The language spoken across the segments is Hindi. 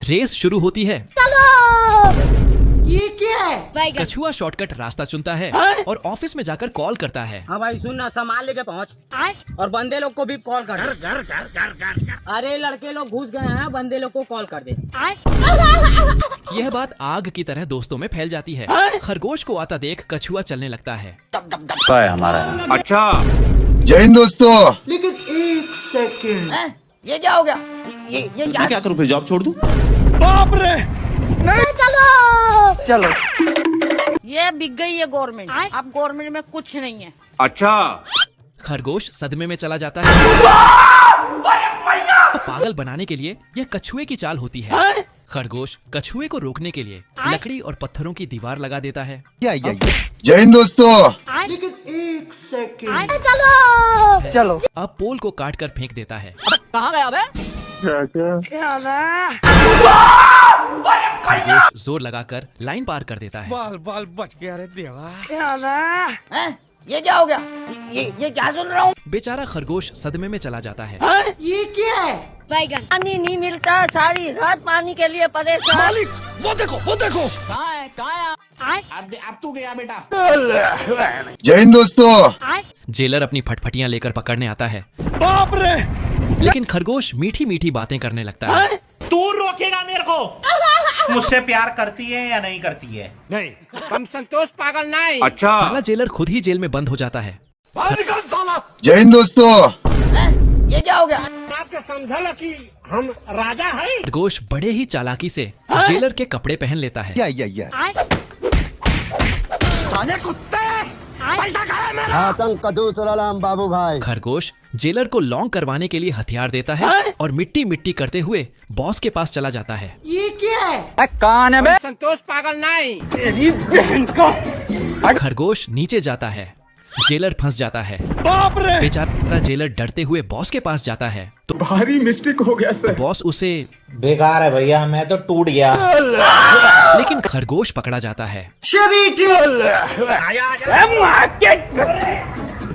रेस शुरू होती है। ये क्या है? कछुआ शॉर्टकट रास्ता चुनता है और ऑफिस में जाकर कॉल करता है। हाँ भाई सुन ना, सामान लेके पहुँच और बंदे लोग को भी कॉल कर। अरे लड़के लोग घुस गए हैं, बंदे लोग को कॉल कर दे। यह बात आग की तरह दोस्तों में फैल जाती है। खरगोश को आता देख कछुआ चलने लगता है। हमारा अच्छा जय हिंद दोस्तों। लेकिन एक सेकंड, ये क्या हो गया? ये क्या करूं, फिर जॉब छोड़ दूं? बाप रे, चलो ये बिक गई है गवर्नमेंट। अब गवर्नमेंट में कुछ नहीं है। अच्छा खरगोश सदमे में चला जाता है। पागल बनाने के लिए यह कछुए की चाल होती है। खरगोश कछुए को रोकने के लिए लकड़ी और पत्थरों की दीवार लगा देता है। जय हिंद दोस्तों। लेकिन एक सेकंड, चलो अब पोल को काट कर फेंक देता है। कहाँ गया बे? खरगोश जोर लगाकर लाइन पार कर देता है। बाल बाल बच गया रे देवा। ये क्या हो गया? ये क्या सुन रहा हूँ? बेचारा खरगोश सदमे में चला जाता है। ये क्या है? पानी नहीं मिलता, सारी रात पानी के लिए परेशान। वो देखो कहाँ है? अब तू गया बेटा। जय हिंद दोस्तों। जेलर अपनी फटफटियां लेकर पकड़ने आता है, बाप रे, लेकिन खरगोश मीठी मीठी बातें करने लगता है। तू रोकेगा मेरे को? मुझसे प्यार करती है या नहीं करती है? नहीं। हम संतोष पागल नहीं। अच्छा साला जेलर खुद ही जेल में बंद हो जाता है। बाहर निकल साला। जय हिंद दोस्तों। ये क्या हो गया? आपके समझा कि हम राजा हैं? खरगोश बड़े ही चालाकी से जेलर के कपड़े पहन लेता है। साले कुत्ते, पैसा खाया मेरा। सलाम बाबू भाई। खरगोश जेलर को लॉन्ग करवाने के लिए हथियार देता है और मिट्टी मिट्टी करते हुए बॉस के पास चला जाता है। ये क्या है? कौन है बे? संतोष पागल नहीं। तेरी बहन का। खरगोश नीचे जाता है, जेलर फंस जाता है। बाप रे, बेचारा जेलर डरते हुए बॉस के पास जाता है तो भारी मिस्टेक हो गया सर। बॉस उसे बेकार है भैया, मैं तो टूट गया। लेकिन खरगोश पकड़ा जाता है।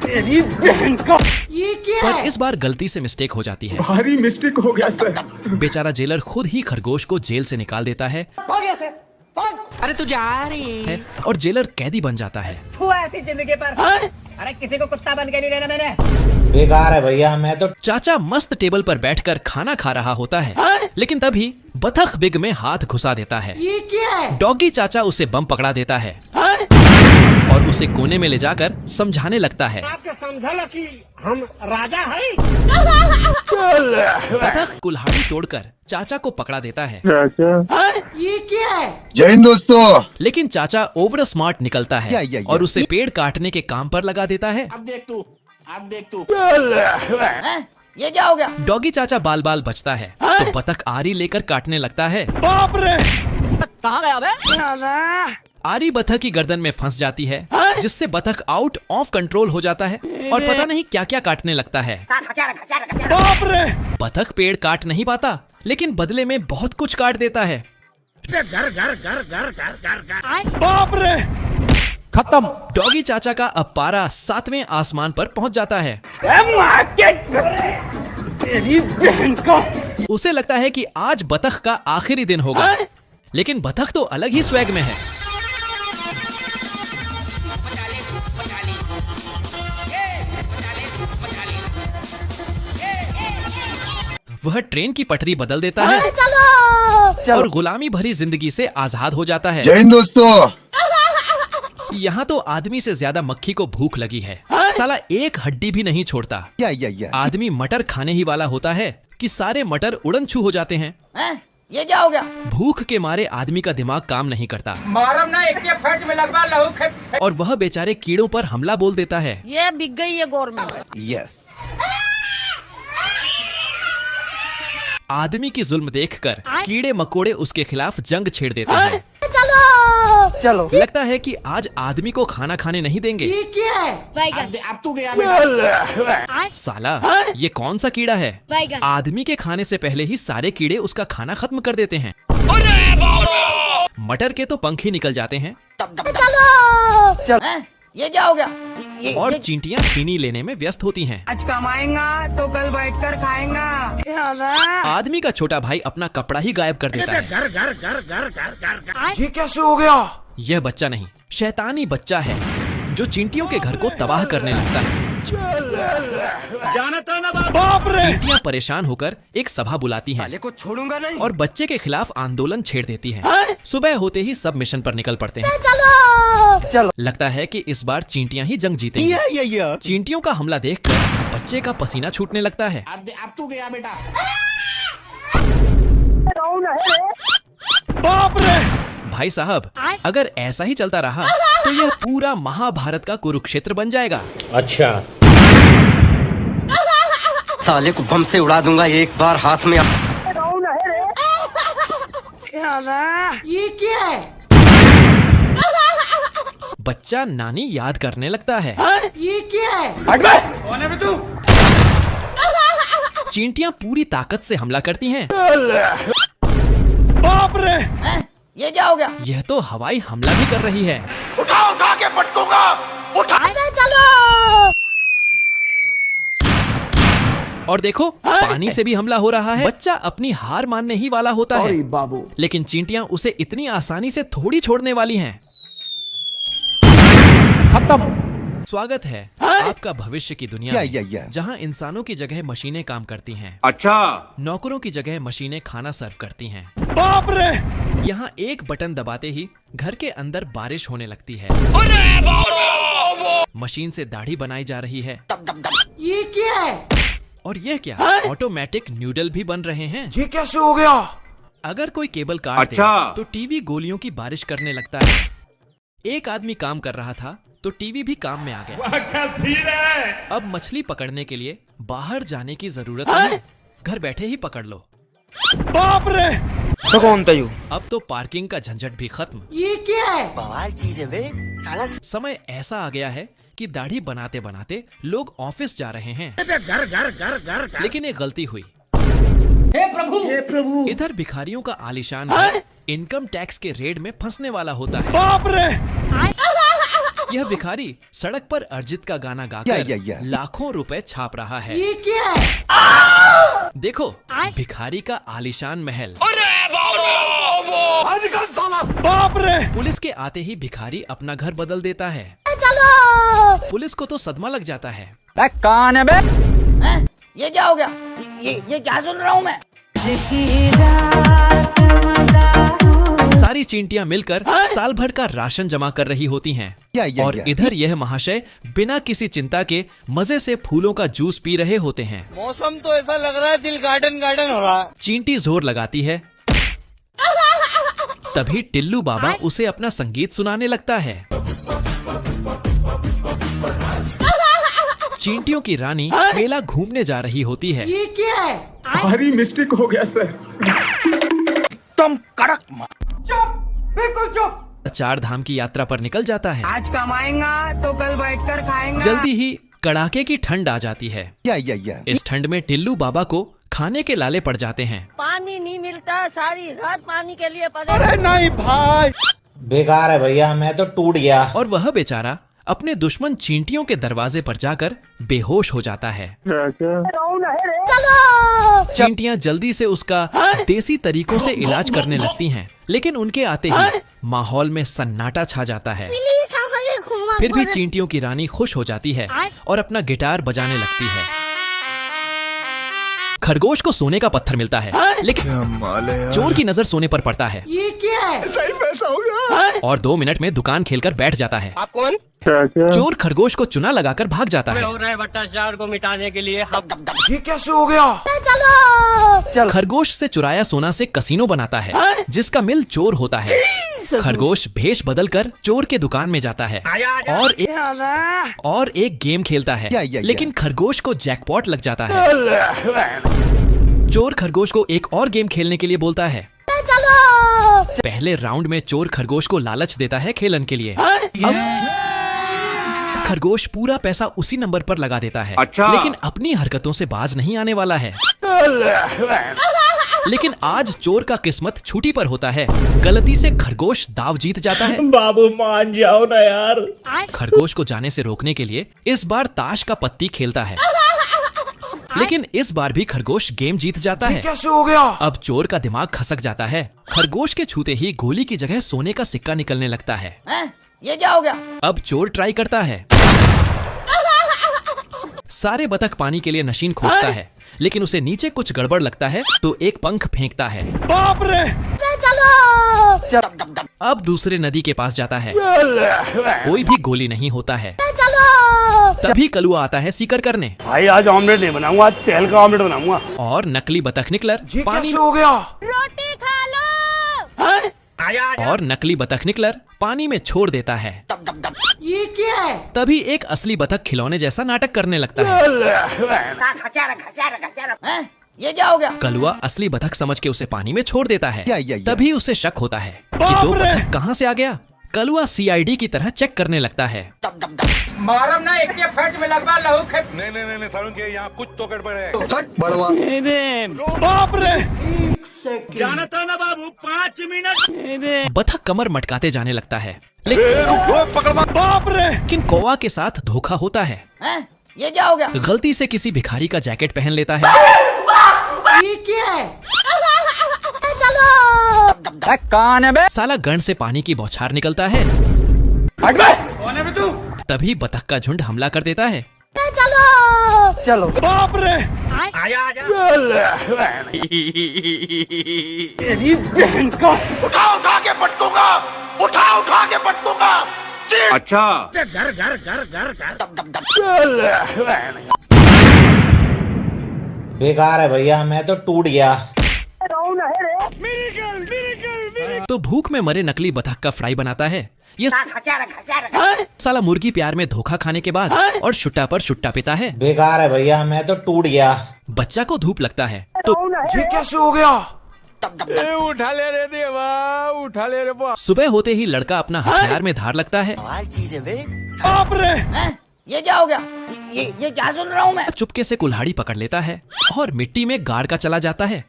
तेरी बहन का। ये क्या पर है? इस बार गलती से मिस्टेक हो जाती है। भारी मिस्टेक हो गया सर। बेचारा जेलर खुद ही खरगोश को जेल से निकाल देता है अरे तू जा रही है? और जेलर कैदी बन जाता है। तू ऐसी जिंदगी पर। अरे किसी को कुत्ता बन के नहीं रहना मैंने। बेकार है भैया, मैं तो चाचा मस्त टेबल पर बैठकर खाना खा रहा होता है, लेकिन तभी बतख बिग में हाथ घुसा देता है। ये क्या है? डॉगी चाचा उसे बम पकड़ा देता है और उसे कोने में ले जाकर समझाने लगता है। आपके समझा कि हम राजा हैं? बतख कुल्हाड़ी तोड़कर चाचा को पकड़ा देता है। ये क्या है? जय हिंद दोस्तों। लेकिन चाचा ओवर स्मार्ट निकलता है और उसे पेड़ काटने के काम पर लगा देता है। अब देख तू। ये क्या हो गया? डॉगी चाचा बाल बाल बचता है तो बतख आरी लेकर काटने लगता है। बाप रे, कहाँ गया बे? आरी बतख की गर्दन में फंस जाती है, जिससे बतख आउट ऑफ कंट्रोल हो जाता है और पता नहीं क्या क्या काटने लगता है। बाप रे, बतख पेड़ काट नहीं पाता, लेकिन बदले में बहुत कुछ काट देता है। बाप रे, खत्म। डॉगी चाचा का अब पारा 7वें आसमान पर पहुंच जाता है। उसे लगता है कि आज बतख का आखिरी दिन होगा, लेकिन बतख तो अलग ही स्वैग में है। वह ट्रेन की पटरी बदल देता है और गुलामी भरी जिंदगी से आजाद हो जाता है। जय हिंद दोस्तों। यहाँ तो आदमी से ज्यादा मक्खी को भूख लगी है। साला एक हड्डी भी नहीं छोड़ता। आदमी मटर खाने ही वाला होता है कि सारे मटर उड़न छू हो जाते हैं। ये क्या हो गया? भूख के मारे आदमी का दिमाग काम नहीं करता मारम ना, एक के फट में लगवा लहू और वह बेचारे कीड़ों पर हमला बोल देता है। ये बिक गई है गवर्नमेंट। यस। आदमी की जुल्म देखकर कीड़े मकोड़े उसके खिलाफ जंग छेड़ देते हैं। चलो लगता है कि आज आदमी को खाना खाने नहीं देंगे। ये क्या है? बैगन। अब तू गया बेटा। साला ये कौन सा कीड़ा है? बैगन। आदमी के खाने से पहले ही सारे कीड़े उसका खाना खत्म कर देते हैं। मटर के तो पंख ही निकल जाते हैं। ये क्या हो गया? और चींटियां छीनी लेने में व्यस्त होती हैं। आज कमाएगा तो कल बैठकर खाएगा। आदमी का छोटा भाई अपना कपड़ा ही गायब कर देता है। ये कैसे हो गया? यह बच्चा नहीं, शैतानी बच्चा है जो चींटियों के घर को तबाह करने लगता है। बाप रे! चींटियां परेशान होकर एक सभा बुलाती हैं को छोड़ूंगा नहीं। और बच्चे के खिलाफ आंदोलन छेड़ देती हैं। सुबह होते ही सब मिशन पर निकल पड़ते हैं। चलो। लगता है कि इस बार चींटियां ही जंग जीतेंगी। चींटियों का हमला देखकर बच्चे का पसीना छूटने लगता है। अब तू गया बेटा। बाप रे! भाई साहब, अगर ऐसा ही चलता रहा तो यह पूरा महाभारत का कुरुक्षेत्र बन जाएगा। अच्छा, साले को बम से उड़ा दूंगा एक बार हाथ में। ये क्या है? बच्चा नानी याद करने लगता है। ये क्या है? चींटियां पूरी ताकत से हमला करती हैं। बाप रे! ये क्या हो गया? यह तो हवाई हमला भी कर रही है। उठा के पटकूंगा। उठा! और देखो, पानी से भी हमला हो रहा है। बच्चा अपनी हार मानने ही वाला होता है, बाबू। लेकिन चींटियां उसे इतनी आसानी से थोड़ी छोड़ने वाली हैं। खत्म। स्वागत है आपका भविष्य की दुनिया में, या। जहां इंसानों की जगह मशीनें काम करती हैं। अच्छा, नौकरों की जगह मशीनें खाना सर्व करती हैं। बाप रे! यहाँ एक बटन दबाते ही घर के अंदर बारिश होने लगती है। मशीन से दाढ़ी बनाई जा रही है। ये क्या है? और यह क्या, ऑटोमेटिक न्यूडल भी बन रहे हैं। ये कैसे हो गया? अगर कोई केबल काट दे तो टीवी गोलियों की बारिश करने लगता है। एक आदमी काम कर रहा था तो टीवी भी काम में आ गया। क्या सीन है? अब मछली पकड़ने के लिए बाहर जाने की जरूरत नहीं, घर बैठे ही पकड़ लो। बाप रे! तो कौन था यू? अब तो पार्किंग का झंझट भी खत्म। ये क्या है? बवाल चीज है बे साला। समय ऐसा आ गया है कि दाढ़ी बनाते बनाते लोग ऑफिस जा रहे हैं। लेकिन एक गलती हुई। हे प्रभु! इधर भिखारियों का आलीशान घर इनकम टैक्स के रेड में फंसने वाला होता है। बाप रे! यह भिखारी सड़क पर अर्जित का गाना गाकर लाखों रुपए छाप रहा है। ये क्या है? देखो, भिखारी का आलीशान महल। बाप रे! पुलिस के आते ही भिखारी अपना घर बदल देता है। पुलिस को तो सदमा लग जाता है। कौन है बे? ये क्या हो गया? ये क्या सुन रहा हूँ मैं? सारी चींटियां मिलकर साल भर का राशन जमा कर रही होती हैं। और इधर यह महाशय बिना किसी चिंता के मजे से फूलों का जूस पी रहे होते हैं। मौसम तो ऐसा लग रहा है दिल गार्डन गार्डन हो रहा है। चींटी जोर लगाती है, तभी टिल्लू बाबा उसे अपना संगीत सुनाने लगता है। चींटियों की रानी मेला घूमने जा रही होती है। ये क्या है? भारी मिस्टेक हो गया सर। तुम कड़क चुप, बिल्कुल चुप। चार धाम की यात्रा पर निकल जाता है। आज कमाएगा तो कल बैठकर खाएगा। जल्दी ही कड़ाके की ठंड आ जाती है। या। इस ठंड में टिल्लू बाबा को खाने के लाले पड़ जाते हैं। पानी नहीं मिलता, सारी रात पानी के लिए पड़े। अरे नहीं भाई, बेकार है भैया, मैं तो टूट गया। और वह बेचारा अपने दुश्मन चींटियों के दरवाजे पर जाकर बेहोश हो जाता है। चींटियां जल्दी से उसका देसी तरीकों से इलाज करने लगती हैं, लेकिन उनके आते ही माहौल में सन्नाटा छा जाता है। फिर भी चींटियों की रानी खुश हो जाती है और अपना गिटार बजाने लगती है। खरगोश को सोने का पत्थर मिलता है, लेकिन चोर की नजर सोने पर पड़ता है। ये क्या है? सही पैसा हो गया। और 2 मिनट में दुकान खेलकर बैठ जाता है। आप कौन? चोर खरगोश को चुना लगाकर भाग जाता है। हो रहा है भ्रष्टाचार को मिटाने के लिए हम ये कैसे हो गया? खरगोश से चुराया सोना से कसीनो बनाता है, जिसका मिल चोर होता है। खरगोश भेष बदलकर चोर के दुकान में जाता है और एक गेम खेलता है, लेकिन खरगोश को जैकपॉट लग जाता है। चोर खरगोश को एक और गेम खेलने के लिए बोलता है। पहले राउंड में चोर खरगोश को लालच देता है खेलन के लिए। अब खरगोश पूरा पैसा उसी नंबर पर लगा देता है, लेकिन अपनी हरकतों से बाज नहीं आने वाला है। लेकिन आज चोर का किस्मत छूटी पर होता है। गलती से खरगोश दाव जीत जाता है। बाबू मान जाओ ना यार। खरगोश को जाने से रोकने के लिए इस बार ताश का पत्ती खेलता है, लेकिन इस बार भी खरगोश गेम जीत जाता है। कैसे हो गया? अब चोर का दिमाग खसक जाता है। खरगोश के छूते ही गोली की जगह सोने का सिक्का निकलने लगता है। ये क्या हो गया? अब चोर ट्राई करता है। सारे बतख पानी के लिए नशीन खोजता है, लेकिन उसे नीचे कुछ गड़बड़ लगता है तो एक पंख फेंकता है। बाप रे। अब दूसरे नदी के पास जाता है, कोई भी गोली नहीं होता है। तभी कलुआ आता है सीकर करने। भाई आज ऑमलेट नहीं बनाऊंगा, आज तेल का ऑमलेट बनाऊंगा। और नकली बतख निकलर ये पानी कैसे हो गया? रोटी खा लो। और नकली बतख निकलर पानी में छोड़ देता है। ये क्या है? तभी एक असली बतख खिलौने जैसा नाटक करने लगता है। ये क्या हो गया? कलुआ असली बतख समझ के उसे पानी में छोड़ देता है। तभी उसे शक होता है कि दो बतख कहाँ से आ गया। कलुआ सीआईडी की तरह चेक करने लगता है। मारम ना एक के फट में लगवा लहू खे। नहीं सारुण के यहाँ कुछ तो गड़बड़ है। बड़वा। बाप रे। जाना था ना बाबू, 5 मिनट। बतख कमर मटकाते जाने लगता है, लेकिन बाप रे। कौवा के साथ धोखा होता है। ये क्या हो गया? गलती से किसी भिखारी का जैकेट पहन लेता है। ये क्या है? कौन है बे? साला गन से पानी की बौछार निकलता है। कौन है बे तू? तभी बतख का झुंड हमला कर देता है। चलो। बाप रे। आजा आजा। उठा के पटकूंगा। उठा के पटकूंगा। अच्छा। घर घर घर घर घर। बेकार है भैया, मैं तो टूट गया। तो भूख में मरे नकली बतख का फ्राई बनाता है। ये साला मुर्गी प्यार में धोखा खाने के बाद और शुट्टा पर शुट्टा पिता है। बेकार है भैया, मैं तो टूट गया। बच्चा को धूप लगता है तो ये कैसे हो गया? उठा ले रे देवा, उठा ले रे बा। सुबह होते ही लड़का अपना हथियार में धार लगता है। बाप रे। ये क्या हो गया? ये क्या सुन रहा हूँ मैं? चुपके से कुल्हाड़ी पकड़ लेता है और मिट्टी में गाड़ का चला जाता है।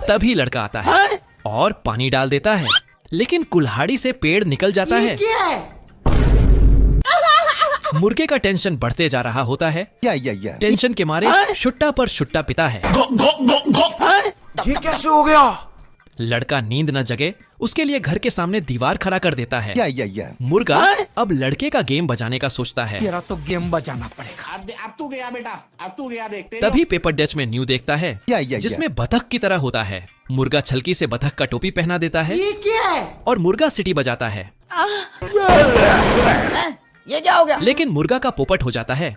तभी लड़का आता है और पानी डाल देता है, लेकिन कुल्हाड़ी से पेड़ निकल जाता है। क्या है? मुर्गे का टेंशन बढ़ते जा रहा होता है। टेंशन के मारे शुट्टा पर शुट्टा पिता है। ये कैसे हो गया? लड़का नींद न जगे उसके लिए घर के सामने दीवार खड़ा कर देता है। मुर्गा अब लड़के का गेम बजाने का सोचता है। तेरा तो गेम बजाना पड़ेगा। अब तू गया बेटा, अब तू गया। देखते तभी पेपर डच में न्यू देखता है जिसमें बतख की तरह होता है। मुर्गा छलकी से बतख का टोपी पहना देता है ये क्या है? और मुर्गा सिटी बजाता है, ये क्या हो गया? लेकिन मुर्गा का पोपट हो जाता है